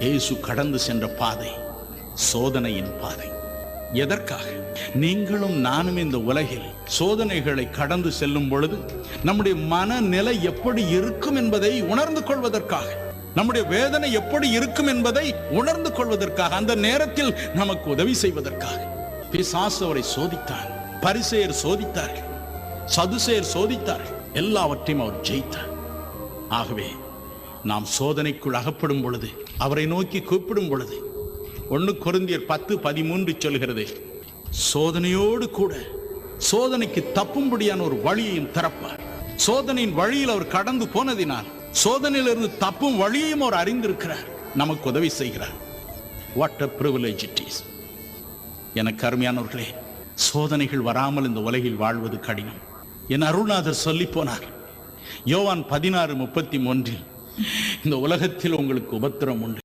இயேசு கடந்து சென்ற பாதை சோதனையின் பாதை. எதற்காக? நீங்களும் நானும் இந்த உலகில் சோதனைகளை கடந்து செல்லும் பொழுது நம்முடைய மனநிலை எப்படி இருக்கும் என்பதை உணர்ந்து கொள்வதற்காக, நம்முடைய வேதனை எப்படி இருக்கும் என்பதை உணர்ந்து கொள்வதற்காக, அந்த நேரத்தில் நமக்கு உதவி செய்வதற்காக. பிசாசு அவரை சோதித்தான். பரிசேயர் சோதித்தார்கள், சதுசேயர் சோதித்தார்கள். எல்லாவற்றையும் அவர் ஜெயித்தார். ஆகவே நாம் சோதனைக்குள் அகப்படும் பொழுது, அவரை நோக்கி கூப்பிடும் பொழுது, 1 கொரிந்தியர் 10:13 சொல்கிறது, சோதனையோடு கூட சோதனைக்கு தப்பும்படியான ஒரு வழியையும் திறப்பார். சோதனையின் வழியில் அவர் கடந்து போனதினால் சோதனையிலிருந்து தப்பும் வழியையும் அவர் அறிந்திருக்கிறார், நமக்கு உதவி செய்கிறார். What a privilege it is. எனக்கு அருமையானவர்களே, சோதனைகள் வராமல் இந்த உலகில் வாழ்வது கடினம். என் அருள்நாதர் சொல்லி போனார் யோவான் 16:33, இந்த உலகத்தில் உங்களுக்கு உபத்திரம் உண்டு,